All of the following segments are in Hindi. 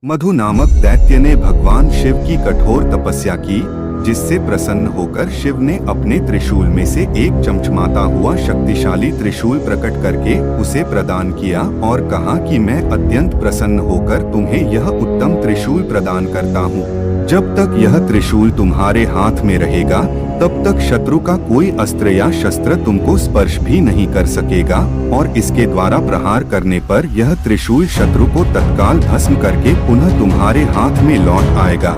मधु नामक दैत्य ने भगवान शिव की कठोर तपस्या की, जिससे प्रसन्न होकर शिव ने अपने त्रिशूल में से एक चमचमाता हुआ शक्तिशाली त्रिशूल प्रकट करके उसे प्रदान किया और कहा कि मैं अत्यंत प्रसन्न होकर तुम्हें यह उत्तम त्रिशूल प्रदान करता हूँ। जब तक यह त्रिशूल तुम्हारे हाथ में रहेगा तब तक शत्रु का कोई अस्त्र या शस्त्र तुमको स्पर्श भी नहीं कर सकेगा और इसके द्वारा प्रहार करने पर यह त्रिशूल शत्रु को तत्काल भस्म करके पुनः तुम्हारे हाथ में लौट आएगा।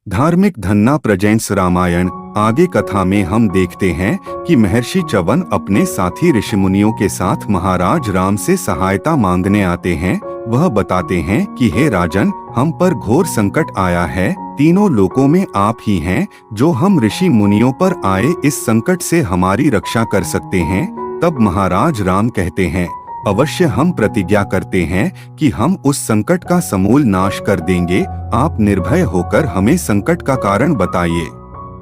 धार्मिक धन्ना प्रेजेंट्स रामायण। आगे कथा में हम देखते हैं कि महर्षि च्यवन अपने साथी ऋषिमुनियों के साथ महाराज राम से सहायता मांगने आते हैं। वह बताते हैं कि हे राजन, हम पर घोर संकट आया है। तीनों लोकों में आप ही हैं जो हम ऋषि मुनियों पर आए इस संकट से हमारी रक्षा कर सकते हैं। तब महाराज राम कहते हैं, अवश्य हम प्रतिज्ञा करते हैं कि हम उस संकट का समूल नाश कर देंगे। आप निर्भय होकर हमें संकट का कारण बताइए।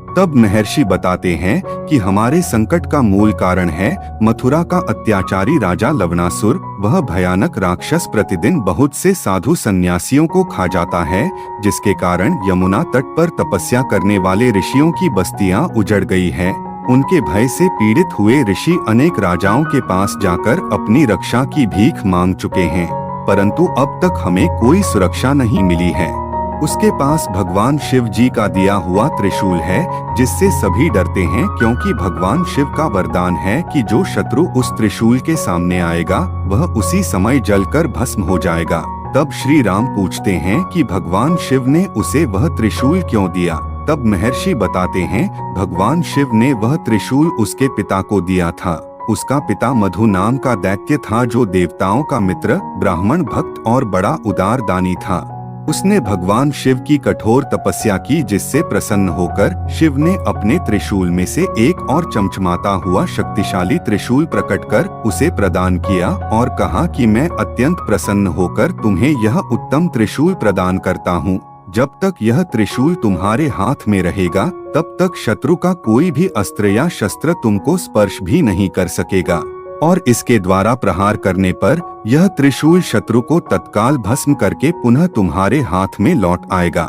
तब महर्षि बताते हैं कि हमारे संकट का मूल कारण है मथुरा का अत्याचारी राजा लवणासुर। वह भयानक राक्षस प्रतिदिन बहुत से साधु सन्यासियों को खा जाता है, जिसके कारण यमुना तट पर तपस्या करने वाले ऋषियों की बस्तियां उजड़ गई हैं। उनके भय से पीड़ित हुए ऋषि अनेक राजाओं के पास जाकर अपनी रक्षा की भीख मांग चुके हैं, परंतु अब तक हमें कोई सुरक्षा नहीं मिली है। उसके पास भगवान शिव जी का दिया हुआ त्रिशूल है, जिससे सभी डरते हैं, क्योंकि भगवान शिव का वरदान है कि जो शत्रु उस त्रिशूल के सामने आएगा वह उसी समय जलकर भस्म हो जाएगा। तब श्री राम पूछते हैं कि भगवान शिव ने उसे वह त्रिशूल क्यों दिया। तब महर्षि बताते हैं, भगवान शिव ने वह त्रिशूल उसके पिता को दिया था। उसका पिता मधु नाम का दैत्य था, जो देवताओं का मित्र, ब्राह्मण भक्त और बड़ा उदार दानी था। उसने भगवान शिव की कठोर तपस्या की, जिससे प्रसन्न होकर शिव ने अपने त्रिशूल में से एक और चमचमाता हुआ शक्तिशाली त्रिशूल प्रकट कर उसे प्रदान किया और कहा कि मैं अत्यंत प्रसन्न होकर तुम्हें यह उत्तम त्रिशूल प्रदान करता हूँ। जब तक यह त्रिशूल तुम्हारे हाथ में रहेगा तब तक शत्रु का कोई भी अस्त्र या शस्त्र तुमको स्पर्श भी नहीं कर सकेगा और इसके द्वारा प्रहार करने पर यह त्रिशूल शत्रु को तत्काल भस्म करके पुनः तुम्हारे हाथ में लौट आएगा।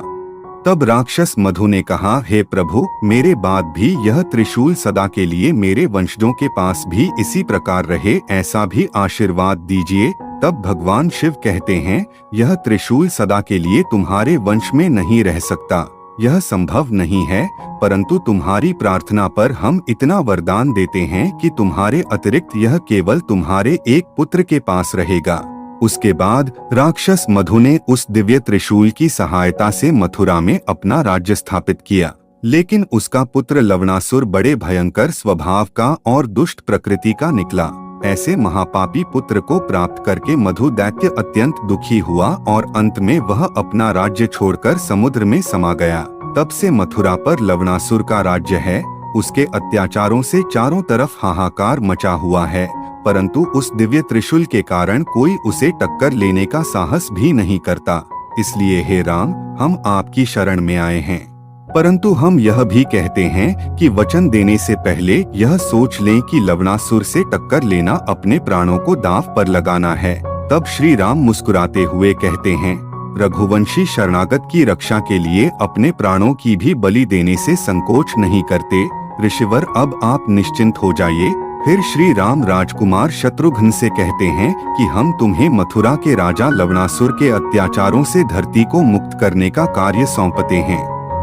तब राक्षस मधु ने कहा, हे प्रभु, मेरे बाद भी यह त्रिशूल सदा के लिए मेरे वंशजों के पास भी इसी प्रकार रहे, ऐसा भी आशीर्वाद दीजिए। तब भगवान शिव कहते हैं, यह त्रिशूल सदा के लिए तुम्हारे वंश में नहीं रह सकता, यह संभव नहीं है, परंतु तुम्हारी प्रार्थना पर हम इतना वरदान देते हैं कि तुम्हारे अतिरिक्त यह केवल तुम्हारे एक पुत्र के पास रहेगा। उसके बाद राक्षस मधु ने उस दिव्य त्रिशूल की सहायता से मथुरा में अपना राज्य स्थापित किया, लेकिन उसका पुत्र लवणासुर बड़े भयंकर स्वभाव का और दुष्ट प्रकृति का निकला। ऐसे महापापी पुत्र को प्राप्त करके मधु दैत्य अत्यंत दुखी हुआ और अंत में वह अपना राज्य छोड़कर समुद्र में समा गया। तब से मथुरा पर लवणासुर का राज्य है। उसके अत्याचारों से चारों तरफ हाहाकार मचा हुआ है, परंतु उस दिव्य त्रिशूल के कारण कोई उसे टक्कर लेने का साहस भी नहीं करता। इसलिए हे राम, हम आपकी शरण में आए हैं, परंतु हम यह भी कहते हैं कि वचन देने से पहले यह सोच लें कि लवणासुर से टक्कर लेना अपने प्राणों को दांव पर लगाना है। तब श्री राम मुस्कुराते हुए कहते हैं, रघुवंशी शरणागत की रक्षा के लिए अपने प्राणों की भी बलि देने से संकोच नहीं करते। ऋषिवर, अब आप निश्चिंत हो जाइए। फिर श्री राम राजकुमार शत्रुघ्न से कहते हैं कि हम तुम्हें मथुरा के राजा लवणासुर के अत्याचारों से धरती को मुक्त करने का कार्य सौंपते हैं।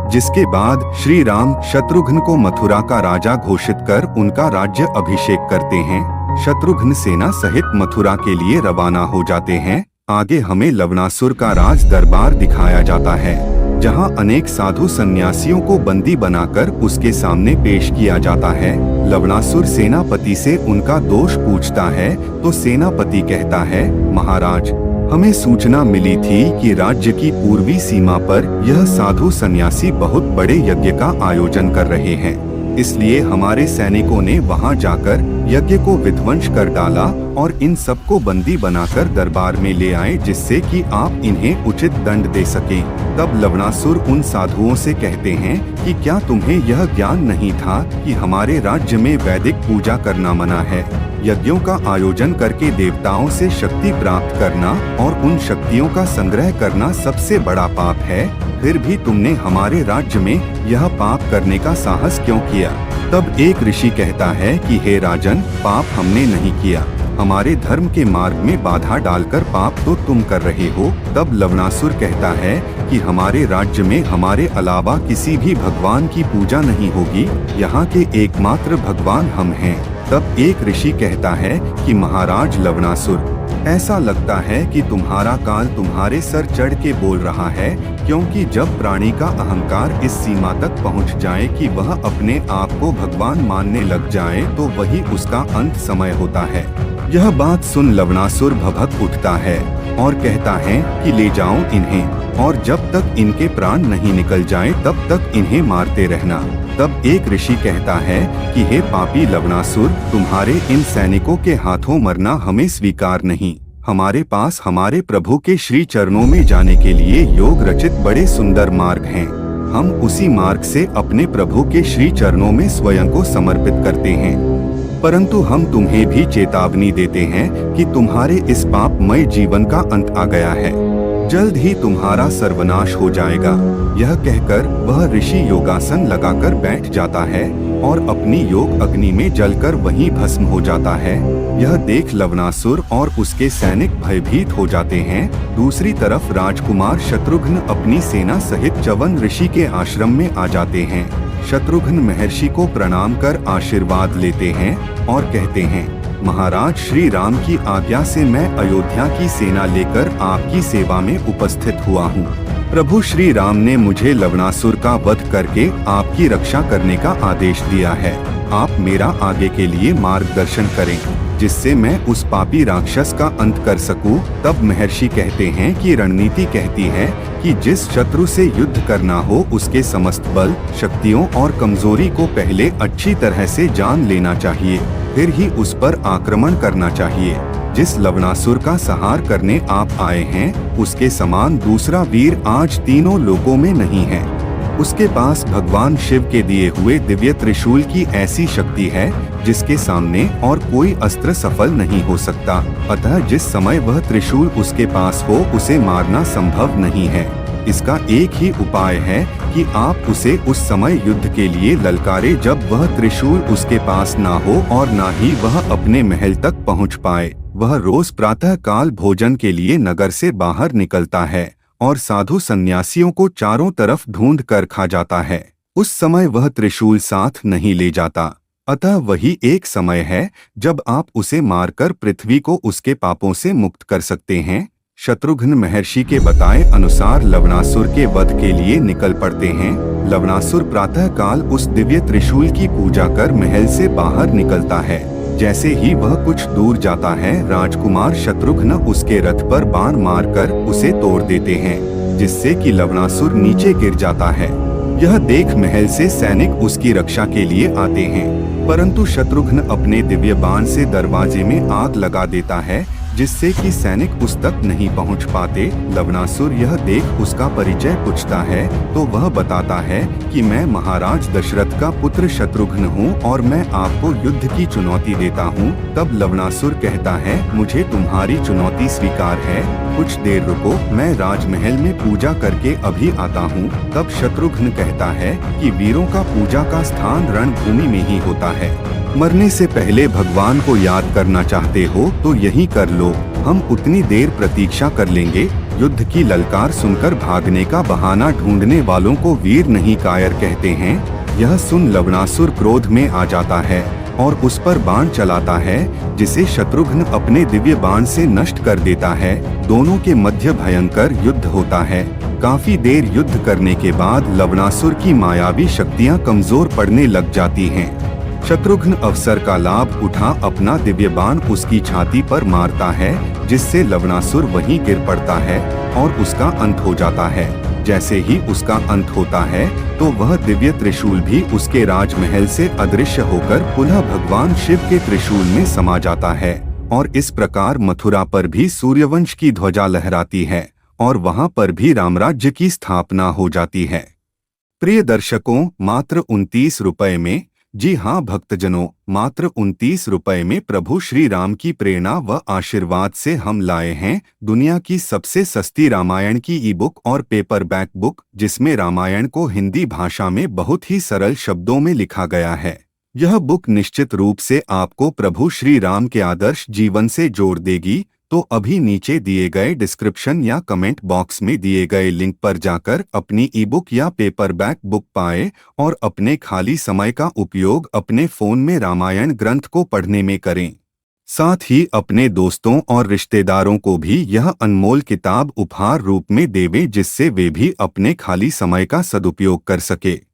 जिसके बाद श्री राम शत्रुघ्न को मथुरा का राजा घोषित कर उनका राज्य अभिषेक करते हैं। शत्रुघ्न सेना सहित मथुरा के लिए रवाना हो जाते हैं। आगे हमें लवणासुर का राज दरबार दिखाया जाता है, जहां अनेक साधु सन्यासियों को बंदी बनाकर उसके सामने पेश किया जाता है। लवणासुर सेनापति से उनका दोष पूछता है तो सेनापति कहता है, महाराज, हमें सूचना मिली थी कि राज्य की पूर्वी सीमा पर यह साधु सन्यासी बहुत बड़े यज्ञ का आयोजन कर रहे हैं, इसलिए हमारे सैनिकों ने वहां जाकर यज्ञ को विध्वंस कर डाला और इन सबको बंदी बनाकर दरबार में ले आए, जिससे कि आप इन्हें उचित दंड दे सकें। तब लवणासुर उन साधुओं से कहते हैं कि क्या तुम्हें यह ज्ञान नहीं था कि हमारे राज्य में वैदिक पूजा करना मना है? यज्ञों का आयोजन करके देवताओं से शक्ति प्राप्त करना और उन शक्तियों का संग्रह करना सबसे बड़ा पाप है। फिर भी तुमने हमारे राज्य में यह पाप करने का साहस क्यों किया? तब एक ऋषि कहता है कि हे राजन, पाप हमने नहीं किया, हमारे धर्म के मार्ग में बाधा डालकर पाप तो तुम कर रहे हो। तब लवणासुर कहता है कि हमारे राज्य में हमारे अलावा किसी भी भगवान की पूजा नहीं होगी, यहाँ के एकमात्र भगवान हम हैं। तब एक ऋषि कहता है कि महाराज लवणासुर, ऐसा लगता है कि तुम्हारा काल तुम्हारे सर चढ़ के बोल रहा है, क्योंकि जब प्राणी का अहंकार इस सीमा तक पहुंच जाए कि वह अपने आप को भगवान मानने लग जाए, तो वही उसका अंत समय होता है। यह बात सुन लवणासुर भभक उठता है और कहता है कि ले जाओ इन्हें, और जब तक इनके प्राण नहीं निकल जाए तब तक इन्हें मारते रहना। तब एक ऋषि कहता है कि हे पापी लवणासुर, तुम्हारे इन सैनिकों के हाथों मरना हमें स्वीकार नहीं। हमारे पास हमारे प्रभु के श्री चरणों में जाने के लिए योग रचित बड़े सुंदर मार्ग हैं। हम उसी मार्ग से अपने प्रभु के श्री चरणों में स्वयं को समर्पित करते हैं। परंतु हम तुम्हें भी चेतावनी देते हैं कि तुम्हारे इस पापमय जीवन का अंत आ गया है, जल्द ही तुम्हारा सर्वनाश हो जाएगा। यह कहकर वह ऋषि योगासन लगाकर बैठ जाता है और अपनी योग अग्नि में जलकर वहीं भस्म हो जाता है। यह देख लवणासुर और उसके सैनिक भयभीत हो जाते हैं। दूसरी तरफ राजकुमार शत्रुघ्न अपनी सेना सहित च्यवन ऋषि के आश्रम में आ जाते हैं। शत्रुघ्न महर्षि को प्रणाम कर आशीर्वाद लेते हैं और कहते हैं, महाराज श्री राम की आज्ञा से मैं अयोध्या की सेना लेकर आपकी सेवा में उपस्थित हुआ हूँ। प्रभु श्री राम ने मुझे लवणासुर का वध करके आपकी रक्षा करने का आदेश दिया है। आप मेरा आगे के लिए मार्गदर्शन करें, जिससे मैं उस पापी राक्षस का अंत कर सकूं। तब महर्षि कहते हैं कि रणनीति कहती है कि जिस शत्रु से युद्ध करना हो उसके समस्त बल, शक्तियों और कमजोरी को पहले अच्छी तरह से जान लेना चाहिए, फिर ही उस पर आक्रमण करना चाहिए। जिस लवणासुर का संहार करने आप आए हैं, उसके समान दूसरा वीर आज तीनों लोकों में नहीं है। उसके पास भगवान शिव के दिए हुए दिव्य त्रिशूल की ऐसी शक्ति है जिसके सामने और कोई अस्त्र सफल नहीं हो सकता। अतः जिस समय वह त्रिशूल उसके पास हो उसे मारना संभव नहीं है। इसका एक ही उपाय है कि आप उसे उस समय युद्ध के लिए ललकारे जब वह त्रिशूल उसके पास ना हो और ना ही वह अपने महल तक पहुंच पाए। वह रोज प्रातः काल भोजन के लिए नगर से बाहर निकलता है और साधु सन्यासियों को चारों तरफ ढूंढ कर खा जाता है। उस समय वह त्रिशूल साथ नहीं ले जाता। अतः वही एक समय है जब आप उसे मारकर पृथ्वी को उसके पापों से मुक्त कर सकते हैं। शत्रुघ्न महर्षि के बताए अनुसार लवणासुर के वध के लिए निकल पड़ते हैं। लवणासुर प्रातः काल उस दिव्य त्रिशूल की पूजा कर महल से बाहर निकलता है। जैसे ही वह कुछ दूर जाता है, राजकुमार शत्रुघ्न उसके रथ पर बाण मारकर उसे तोड़ देते हैं, जिससे कि लवणासुर नीचे गिर जाता है। यह देख महल से सैनिक उसकी रक्षा के लिए आते हैं, परंतु शत्रुघ्न अपने दिव्य बाण से दरवाजे में आग लगा देता है, जिससे कि सैनिक उस तक नहीं पहुंच पाते। लवणासुर यह देख उसका परिचय पूछता है तो वह बताता है कि मैं महाराज दशरथ का पुत्र शत्रुघ्न हूँ और मैं आपको युद्ध की चुनौती देता हूँ। तब लवणासुर कहता है, मुझे तुम्हारी चुनौती स्वीकार है, कुछ देर रुको, मैं राजमहल में पूजा करके अभी आता हूँ। तब शत्रुघ्न कहता है कि वीरों का पूजा का स्थान रणभूमि में ही होता है। मरने से पहले भगवान को याद करना चाहते हो तो यही कर लो, हम उतनी देर प्रतीक्षा कर लेंगे। युद्ध की ललकार सुनकर भागने का बहाना ढूंढने वालों को वीर नहीं कायर कहते हैं। यह सुन लवणासुर क्रोध में आ जाता है और उस पर बाण चलाता है, जिसे शत्रुघ्न अपने दिव्य बाण से नष्ट कर देता है। दोनों के मध्य भयंकर युद्ध होता है। काफी देर युद्ध करने के बाद लवणासुर की मायावी शक्तियां कमजोर पड़ने लग जाती हैं। शत्रुघ्न अवसर का लाभ उठा अपना दिव्य बाण उसकी छाती पर मारता है, जिससे लवणासुर वहीं गिर पड़ता है और उसका अंत हो जाता है। जैसे ही उसका अंत होता है तो वह दिव्य त्रिशूल भी उसके राजमहल से अदृश्य होकर पुनः भगवान शिव के त्रिशूल में समा जाता है और इस प्रकार मथुरा पर भी सूर्यवंश की ध्वजा लहराती है और वहां पर भी रामराज्य की स्थापना हो जाती है। प्रिय दर्शकों, मात्र 29 रुपए में, जी हाँ भक्तजनों, मात्र 29 रुपए में प्रभु श्री राम की प्रेरणा व आशीर्वाद से हम लाए हैं दुनिया की सबसे सस्ती रामायण की ई बुक और पेपरबैक बुक, जिसमें रामायण को हिंदी भाषा में बहुत ही सरल शब्दों में लिखा गया है। यह बुक निश्चित रूप से आपको प्रभु श्री राम के आदर्श जीवन से जोड़ देगी। तो अभी नीचे दिए गए डिस्क्रिप्शन या कमेंट बॉक्स में दिए गए लिंक पर जाकर अपनी ई बुक या पेपरबैक बुक पाएं और अपने खाली समय का उपयोग अपने फोन में रामायण ग्रंथ को पढ़ने में करें। साथ ही अपने दोस्तों और रिश्तेदारों को भी यह अनमोल किताब उपहार रूप में देवें, जिससे वे भी अपने खाली समय का सदुपयोग कर सके।